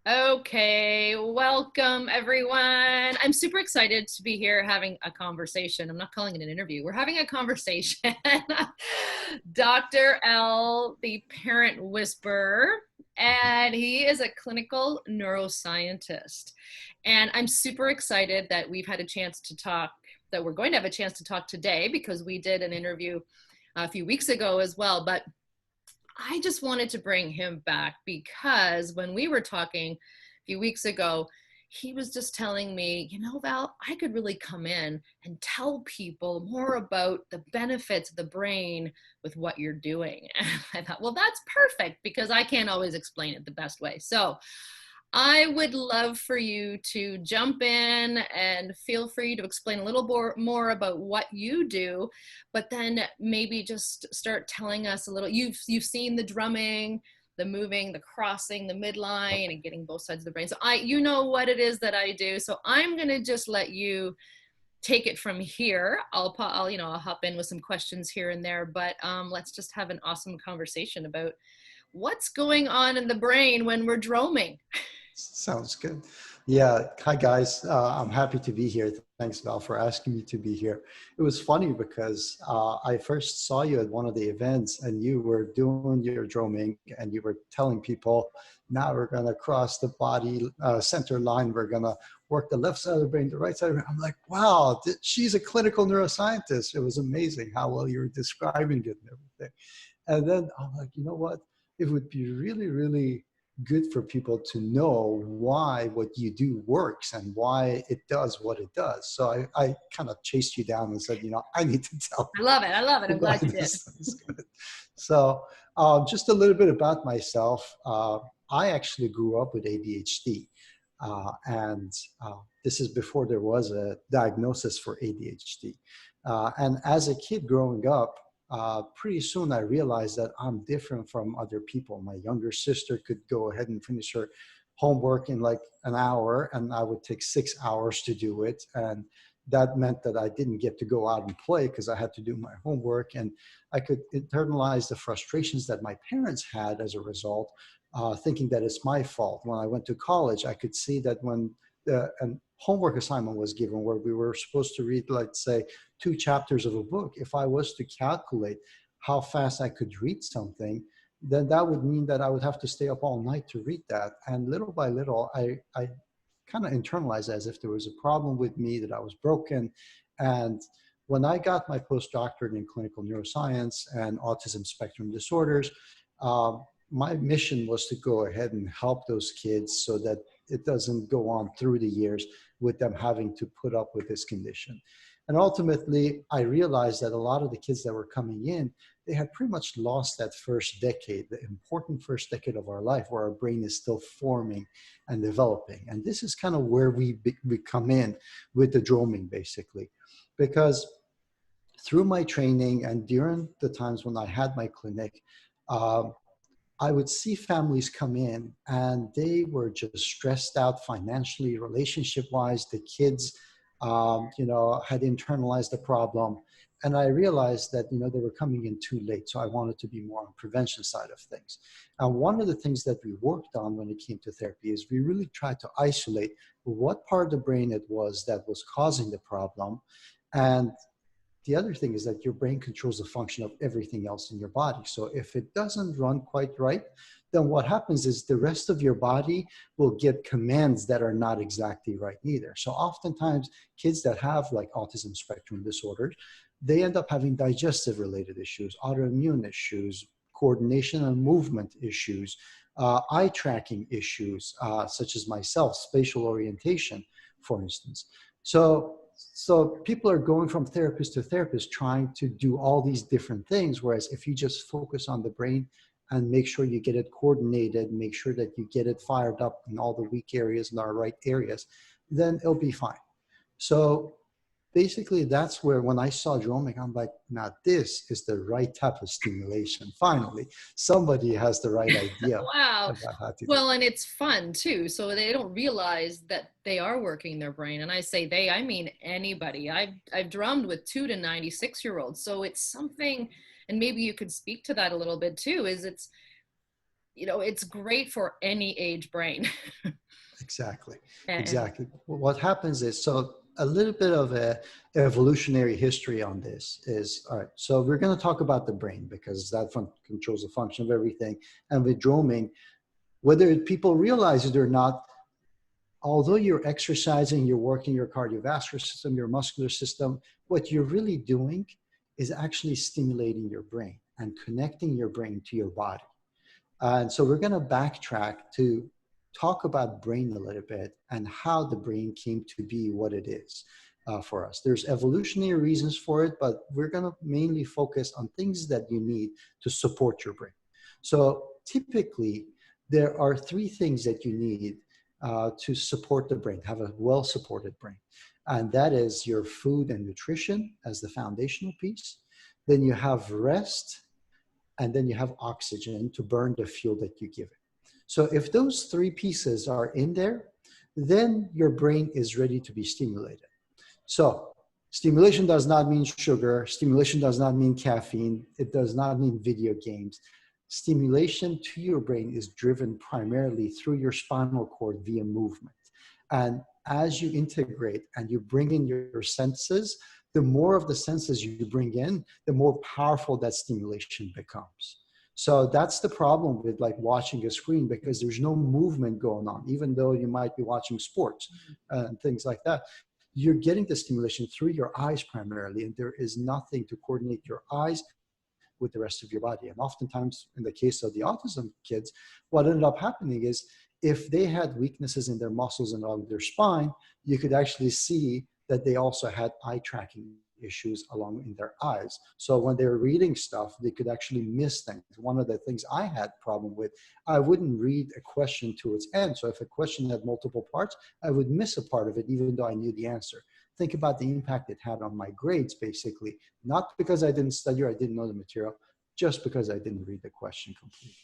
Okay, welcome everyone. I'm super excited to be here having a conversation. I'm not calling it an interview. We're having a conversation. Dr. L, the parent whisperer, and he is a clinical neuroscientist. And I'm super excited that we've had a chance to talk, that we're going to have a chance to talk today because we did an interview a few weeks ago as well. But I just wanted to bring him back because when we were talking a few weeks ago, he was just telling me, Val, I could really come in and tell people more about the benefits of the brain with what you're doing. And I thought, well, that's perfect because I can't always explain it the best way. So I would love for you to jump in and feel free to explain a little more about what you do, but then maybe just start telling us a little. You've seen the drumming, the moving, the crossing, the midline, and getting both sides of the brain. So you know what it is that I do. So I'm gonna just let you take it from here. I'll hop in with some questions here and there, but let's just have an awesome conversation about what's going on in the brain when we're drumming. Sounds good. Yeah. Hi, guys. I'm happy to be here. Thanks, Val, for asking me to be here. It was funny because I first saw you at one of the events and you were doing your drumming and you were telling people, now we're going to cross the body center line. We're going to work the left side of the brain, the right side of the brain. I'm like, wow, she's a clinical neuroscientist. It was amazing how well you were describing it and everything. And then I'm like, you know what? It would be really, really good for people to know why what you do works and why it does what it does. So I kind of chased you down and said, I need to tell I love it. I love it. I'm glad you did. is good. So just a little bit about myself. I actually grew up with ADHD. And this is before there was a diagnosis for ADHD. And as a kid growing up, pretty soon I realized that I'm different from other people. My younger sister could go ahead and finish her homework in like an hour, and I would take 6 hours to do it. And that meant that I didn't get to go out and play because I had to do my homework. And I could internalize the frustrations that my parents had as a result, thinking that it's my fault. When I went to college, I could see that when a homework assignment was given where we were supposed to read, let's say, 2 chapters of a book, if I was to calculate how fast I could read something, then that would mean that I would have to stay up all night to read that. And little by little, I kind of internalized as if there was a problem with me, that I was broken. And when I got my postdoctorate in clinical neuroscience and autism spectrum disorders, my mission was to go ahead and help those kids so that it doesn't go on through the years with them having to put up with this condition. And ultimately, I realized that a lot of the kids that were coming in, they had pretty much lost that first decade, the important first decade of our life where our brain is still forming and developing. And this is kind of where we come in with the DROM'ming, basically. Because through my training and during the times when I had my clinic, I would see families come in and they were just stressed out financially, relationship-wise. The kids, had internalized the problem. And I realized that, they were coming in too late. So I wanted to be more on prevention side of things. And one of the things that we worked on when it came to therapy is we really tried to isolate what part of the brain it was that was causing the problem. And the other thing is that your brain controls the function of everything else in your body. So if it doesn't run quite right, then what happens is the rest of your body will get commands that are not exactly right either. So oftentimes kids that have like autism spectrum disorders, they end up having digestive related issues, autoimmune issues, coordination and movement issues, eye tracking issues, such as myself, spatial orientation, for instance. So people are going from therapist to therapist trying to do all these different things. Whereas if you just focus on the brain and make sure you get it coordinated, make sure that you get it fired up in all the weak areas and our right areas, then it'll be fine. So basically that's where when I saw drumming, I'm like, now this is the right type of stimulation. Finally, somebody has the right idea Wow. about how to do it. Well, and it's fun too. So they don't realize that they are working their brain. And I say they, I mean anybody. I've drummed with 2 to 96-year-olds. So it's something, and maybe you could speak to that a little bit too, is you know, it's great for any age brain. Exactly. And Exactly. What happens is, so a little bit of a evolutionary history on this is, all right, so we're going to talk about the brain because that controls the function of everything. And with DROM'ming, whether people realize it or not, although you're exercising, you're working your cardiovascular system, your muscular system, what you're really doing is actually stimulating your brain and connecting your brain to your body. And so we're going to backtrack to talk about brain a little bit and how the brain came to be what it is for us. There's evolutionary reasons for it, but we're going to mainly focus on things that you need to support your brain. So typically, there are three things that you need to support the brain, have a well-supported brain. And that is your food and nutrition as the foundational piece. Then you have rest, and then you have oxygen to burn the fuel that you give it. So if those three pieces are in there, then your brain is ready to be stimulated. So stimulation does not mean sugar. Stimulation does not mean caffeine. It does not mean video games. Stimulation to your brain is driven primarily through your spinal cord via movement. And as you integrate and you bring in your senses, the more of the senses you bring in, the more powerful that stimulation becomes. So that's the problem with like watching a screen, because there's no movement going on, even though you might be watching sports and things like that. You're getting the stimulation through your eyes primarily, and there is nothing to coordinate your eyes with the rest of your body. And oftentimes, in the case of the autism kids, what ended up happening is if they had weaknesses in their muscles and along their spine, you could actually see that they also had eye tracking issues along in their eyes. So when they were reading stuff, they could actually miss things. One of the things I had problem with, I wouldn't read a question to its end. So if a question had multiple parts, I would miss a part of it, even though I knew the answer. Think about the impact it had on my grades, basically, not because I didn't study or I didn't know the material, just because I didn't read the question completely.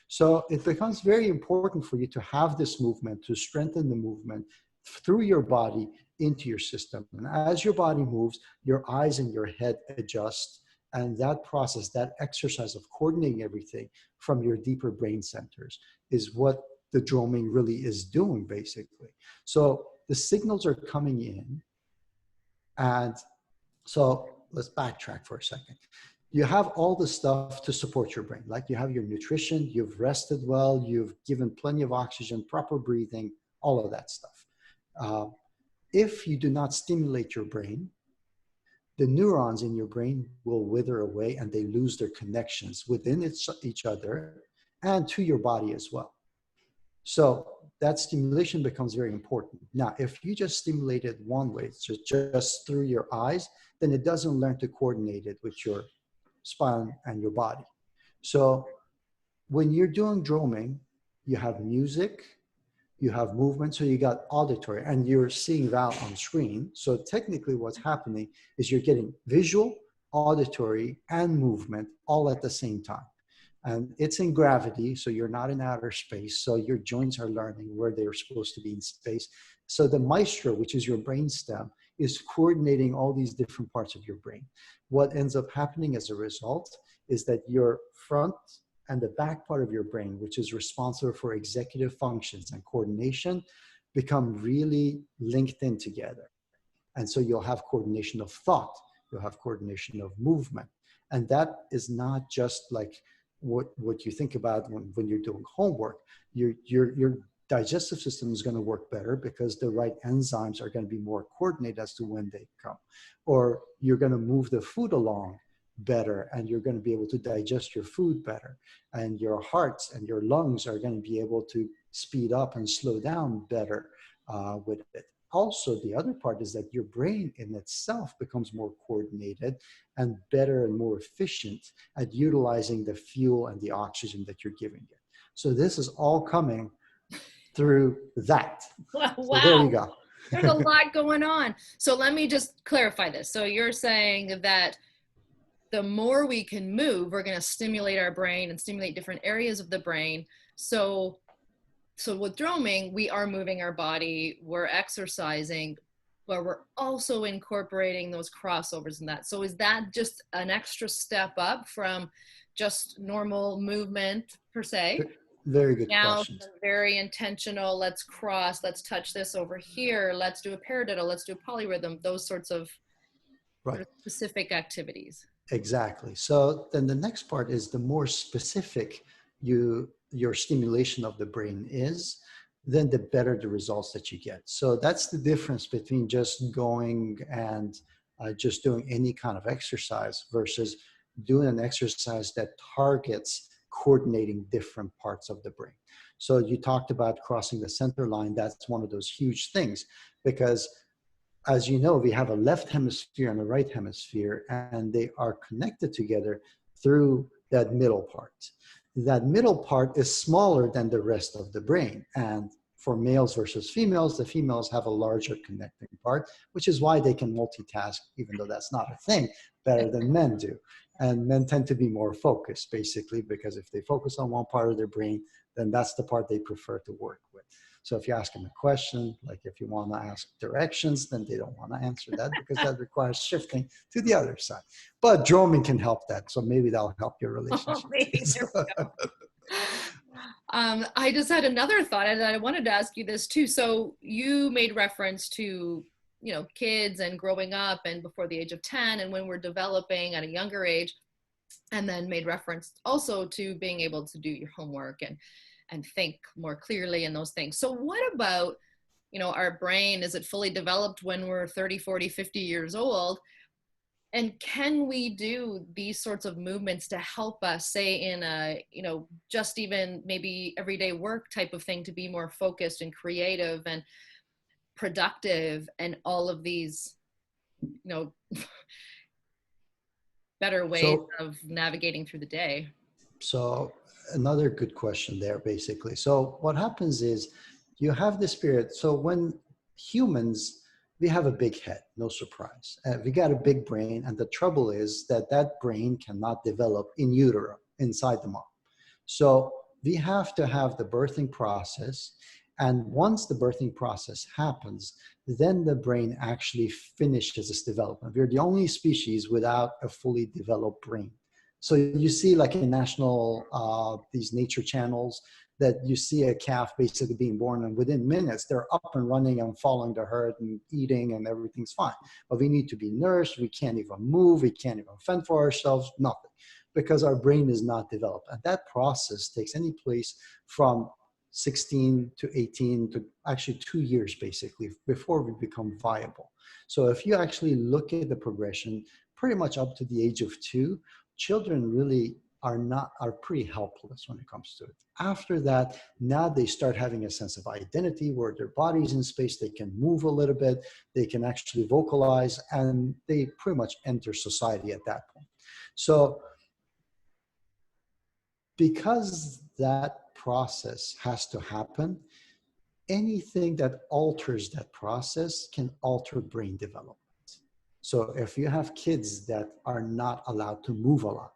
So it becomes very important for you to have this movement, to strengthen the movement through your body into your system. And as your body moves, your eyes and your head adjust. And that process, that exercise of coordinating everything from your deeper brain centers is what the DROM'ming really is doing, basically. So the signals are coming in. And so let's backtrack for a second. You have all the stuff to support your brain. Like you have your nutrition, you've rested well, you've given plenty of oxygen, proper breathing, all of that stuff. If you do not stimulate your brain, the neurons in your brain will wither away and they lose their connections within each other and to your body as well. So that stimulation becomes very important. Now, if you just stimulate it one way, just through your eyes, then it doesn't learn to coordinate it with your spine and your body. So when you're doing DROM'ming, you have music, you have movement, so you got auditory, and you're seeing that on screen. So technically what's happening is you're getting visual, auditory, and movement all at the same time. And it's in gravity, so you're not in outer space, so your joints are learning where they're supposed to be in space. So the maestro, which is your brainstem, is coordinating all these different parts of your brain. What ends up happening as a result is that your front and the back part of your brain, which is responsible for executive functions and coordination, become really linked in together. And so you'll have coordination of thought, you'll have coordination of movement. And that is not just like what you think about when you're doing homework. Your digestive system is going to work better because the right enzymes are going to be more coordinated as to when they come. Or you're going to move the food along better, and you're going to be able to digest your food better. And your hearts and your lungs are going to be able to speed up and slow down better with it. Also, the other part is that your brain in itself becomes more coordinated and better and more efficient at utilizing the fuel and the oxygen that you're giving it. So this is all coming through that. Wow. So there you go. There's a lot going on. So let me just clarify this. So you're saying that the more we can move, we're going to stimulate our brain and stimulate different areas of the brain. So with DROM'ming, we are moving our body, we're exercising, but we're also incorporating those crossovers in that. So is that just an extra step up from just normal movement per se? Very good Now, questions. very intentional, let's cross, let's touch this over here, let's do a paradiddle, let's do a polyrhythm, those sorts of Right. specific activities. Exactly. So then the next part is the more specific your stimulation of the brain is, then the better the results that you get. So that's the difference between just going and just doing any kind of exercise versus doing an exercise that targets coordinating different parts of the brain. So you talked about crossing the center line. That's one of those huge things because, as you know, we have a left hemisphere and a right hemisphere, and they are connected together through that middle part. That middle part is smaller than the rest of the brain. And for males versus females, the females have a larger connecting part, which is why they can multitask, even though that's not a thing, better than men do. And men tend to be more focused, basically, because if they focus on one part of their brain, then that's the part they prefer to work with. So if you ask them a question, like if you want to ask directions, then they don't want to answer that because that requires shifting to the other side. But DROM'ming can help that. So maybe that'll help your Oh, relationship. maybe there we go. I just had another thought, and I wanted to ask you this too. So you made reference to, kids and growing up and before the age of 10 and when we're developing at a younger age, and then made reference also to being able to do your homework and think more clearly and those things. So what about, our brain? Is it fully developed when we're 30, 40, 50 years old? And can we do these sorts of movements to help us, say in a, just even maybe everyday work type of thing, to be more focused and creative and productive and all of these, better ways So, of navigating through the day? so another good question there, basically. So what happens is you have this period. So when humans, we have a big head, no surprise. We got a big brain, and the trouble is that that brain cannot develop in utero, inside the mom. So we have to have the birthing process. And once the birthing process happens, then the brain actually finishes its development. We're the only species without a fully developed brain. So you see, like in these nature channels, that you see a calf basically being born, and within minutes they're up and running and following the herd and eating, and everything's fine. But we need to be nursed. We can't even move. We can't even fend for ourselves. Nothing, because our brain is not developed. And that process takes any place from 16 to 18 to actually 2 years, basically, before we become viable. So if you actually look at the progression, pretty much up to the age of 2, children really are pretty helpless when it comes to it. After that, now they start having a sense of identity where their body's in space, they can move a little bit, they can actually vocalize, and they pretty much enter society at that point. So because that process has to happen, anything that alters that process can alter brain development. So if you have kids that are not allowed to move a lot,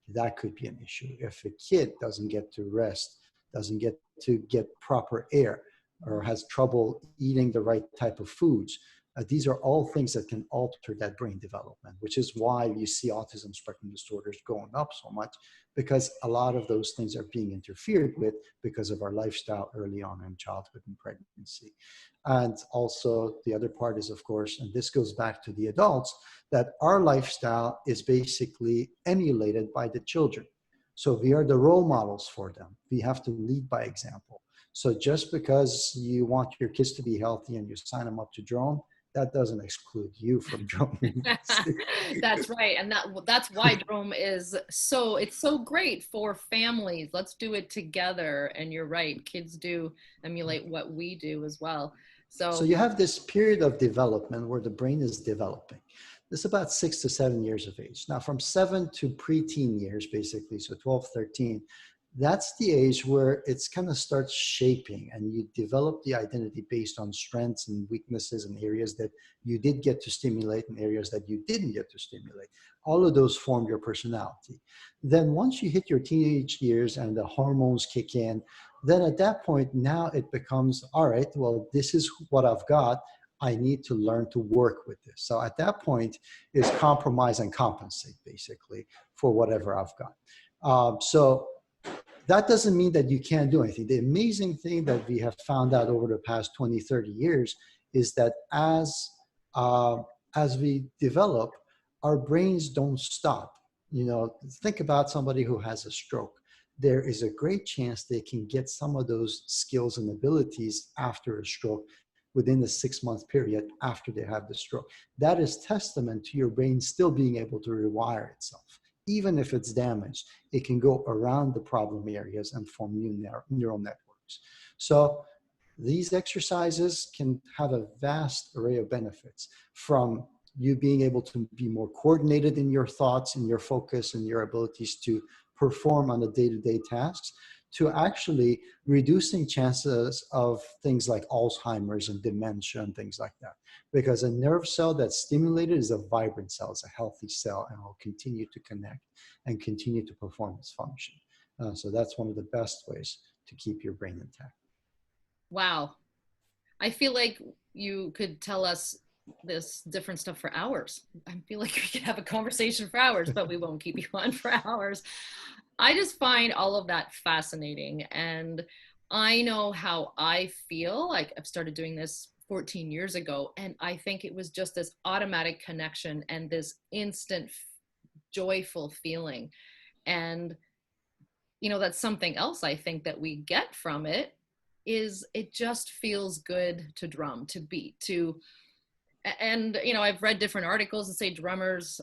that could be an issue. If a kid doesn't get to rest, doesn't get to get proper air, or has trouble eating the right type of foods, these are all things that can alter that brain development, which is why you see autism spectrum disorders going up so much, because a lot of those things are being interfered with because of our lifestyle early on in childhood and pregnancy. And also the other part is, of course, and this goes back to the adults, that our lifestyle is basically emulated by the children. So we are the role models for them. We have to lead by example. So just because you want your kids to be healthy and you sign them up to drone, that doesn't exclude you from droning. That's right. And that's why Drome is it's so great for families. Let's do it together. And you're right, kids do emulate what we do as well. So you have this period of development where the brain is developing. This is about 6 to 7 years of age. Now from 7 to preteen years, basically, so 12, 13, that's the age where it's kind of starts shaping, and you develop the identity based on strengths and weaknesses and areas that you did get to stimulate and areas that you didn't get to stimulate. All of those form your personality. Then once you hit your teenage years and the hormones kick in, then at that point, now it becomes, all right, well, this is what I've got. I need to learn to work with this. So at that point is compromise and compensate, basically, for whatever I've got. So that doesn't mean that you can't do anything. The amazing thing that we have found out over the past 20, 30 years is that as we develop, our brains don't stop. You know, think about somebody who has a stroke. There is a great chance they can get some of those skills and abilities after a stroke within the 6-month period after they have the stroke. That is testament to your brain still being able to rewire itself. Even if it's damaged, it can go around the problem areas and form new neural networks. So these exercises can have a vast array of benefits, from you being able to be more coordinated in your thoughts and your focus and your abilities to perform on the day-to-day tasks, to actually reducing chances of things like Alzheimer's and dementia and things like that. Because a nerve cell that's stimulated is a vibrant cell, it's a healthy cell, and will continue to connect and continue to perform its function. So that's one of the best ways to keep your brain intact. Wow. I feel like you could tell us this different stuff for hours. I feel like we could have a conversation for hours, but we won't keep you on for hours. I just find all of that fascinating. And I know how I feel. Like, I've started doing this 14 years ago, and I think it was just this automatic connection and this instant joyful feeling. And, you know, that's something else I think that we get from it, is it just feels good to drum, to beat, to, and, you know, I've read different articles that say drummers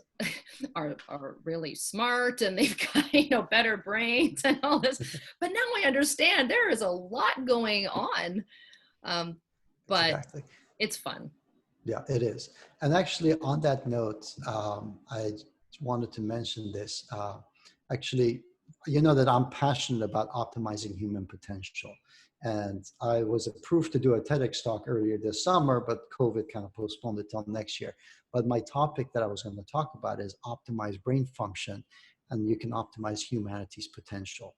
are really smart and they've got, you know, better brains and all this, but now I understand there is a lot going on. But exactly. It's fun. Yeah, it is. And actually, on that note, I wanted to mention this. Actually, you know that I'm passionate about optimizing human potential. And I was approved to do a TEDx talk earlier this summer, but COVID kind of postponed it till next year. But my topic that I was going to talk about is optimize brain function, and you can optimize humanity's potential.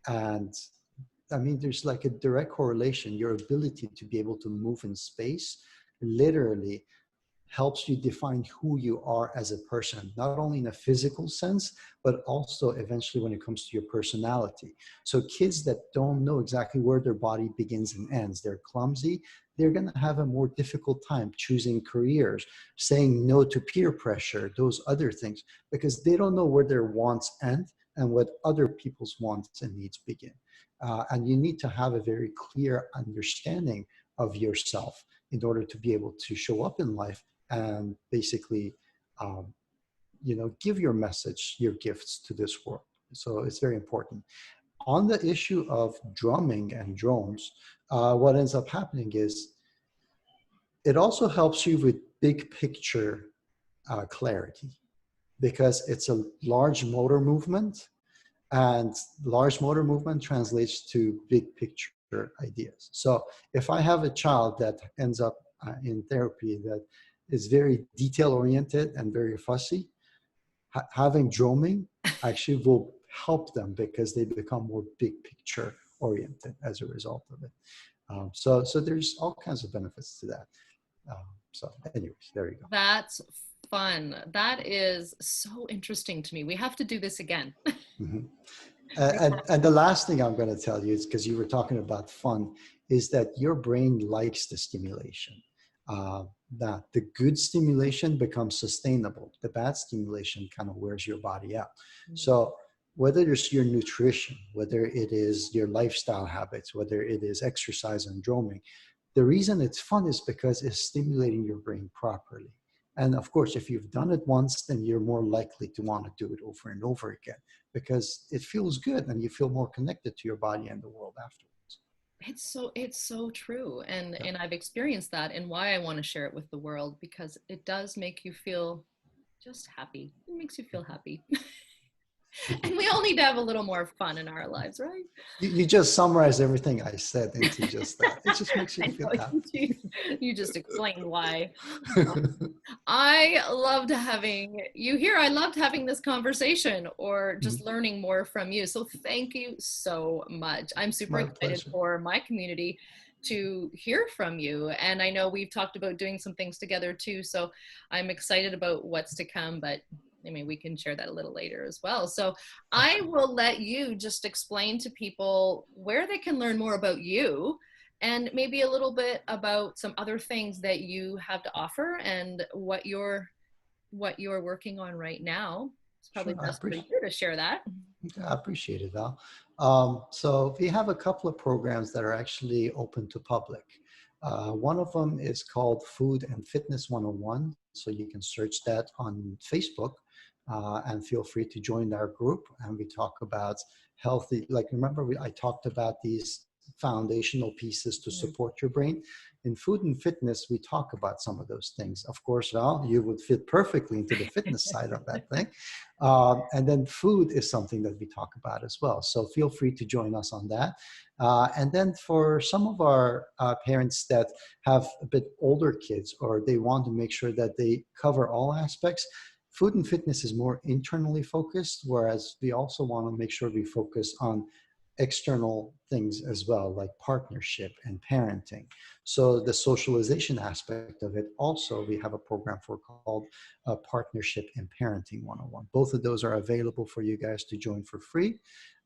And I mean, there's like a direct correlation. Your ability to be able to move in space literally helps you define who you are as a person, not only in a physical sense, but also eventually when it comes to your personality. So kids that don't know exactly where their body begins and ends, they're clumsy, they're going to have a more difficult time choosing careers, saying no to peer pressure, those other things, because they don't know where their wants end and what other people's wants and needs begin. And you need to have a very clear understanding of yourself in order to be able to show up in life and basically, you know, give your message, your gifts to this world. So it's very important. On the issue of drumming and drones, what ends up happening is it also helps you with big picture clarity, because it's a large motor movement, and large motor movement translates to big picture ideas. So if I have a child that ends up in therapy that is very detail oriented and very fussy, having drumming actually will help them, because they become more big picture oriented as a result of it. So there's all kinds of benefits to that. So anyways, there you go. That's fun. That is so interesting to me. We have to do this again. Mm-hmm. And the last thing I'm going to tell you is, because you were talking about fun, is that your brain likes the stimulation. That the good stimulation becomes sustainable. The bad stimulation kind of wears your body out. Mm-hmm. So whether it's your nutrition, whether it is your lifestyle habits, whether it is exercise and drumming, the reason it's fun is because it's stimulating your brain properly. And of course, if you've done it once, then you're more likely to want to do it over and over again, because it feels good and you feel more connected to your body and the world afterwards. It's so true. And I've experienced that, and why I want to share it with the world, because it does make you feel just happy. It makes you feel happy. And we all need to have a little more fun in our lives, right? You just summarized everything I said into just that. It just makes you feel happy. You just explained why. I loved having you here. I loved having this conversation, or just learning more from you. So thank you so much. I'm super excited for my community to hear from you. And I know we've talked about doing some things together too. So I'm excited about what's to come, but I mean, we can share that a little later as well. So I will let you just explain to people where they can learn more about you and maybe a little bit about some other things that you have to offer and what you're working on right now. It's probably Sure, best for you to share that. I appreciate it, Val. So we have a couple of programs that are actually open to public. One of them is called Food and Fitness 101. So you can search that on Facebook and feel free to join our group. And we talk about healthy, like remember I talked about these foundational pieces to support your brain. In food and fitness, we talk about some of those things. Of course, Val, you would fit perfectly into the fitness side of that thing. And then food is something that we talk about as well. So feel free to join us on that. And then for some of our parents that have a bit older kids or they want to make sure that they cover all aspects, food and fitness is more internally focused, whereas we also want to make sure we focus on external things as well, like partnership and parenting. So the socialization aspect of it, also we have a program for called Partnership and Parenting 101. Both of those are available for you guys to join for free.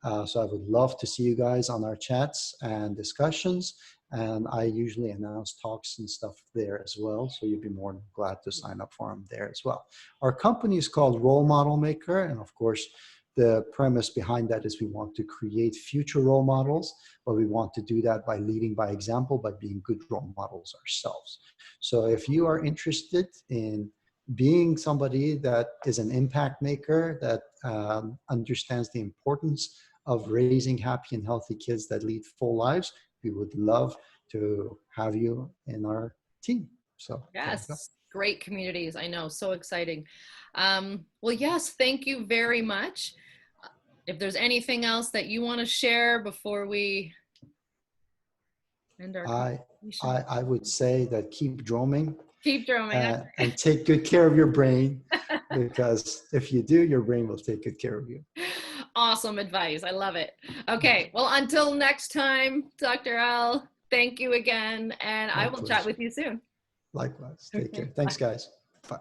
So I would love to see you guys on our chats and discussions. And I usually announce talks and stuff there as well. So you'd be more than glad to sign up for them there as well. Our company is called Role Model Maker. And of course, the premise behind that is we want to create future role models, but we want to do that by leading by example, by being good role models ourselves. So if you are interested in being somebody that is an impact maker, that understands the importance of raising happy and healthy kids that lead full lives, we would love to have you in our team. So Yes, great communities. I know, so exciting. Well, yes, thank you very much. If there's anything else that you want to share before we end our conversation. I would say that keep DROM'ming. Keep DROM'ming. And take good care of your brain, because if you do, your brain will take good care of you. Awesome advice. I love it. Okay. Well, until next time, Dr. L, thank you again. And I will chat with you soon. Likewise. Take care. Thanks, guys. Bye.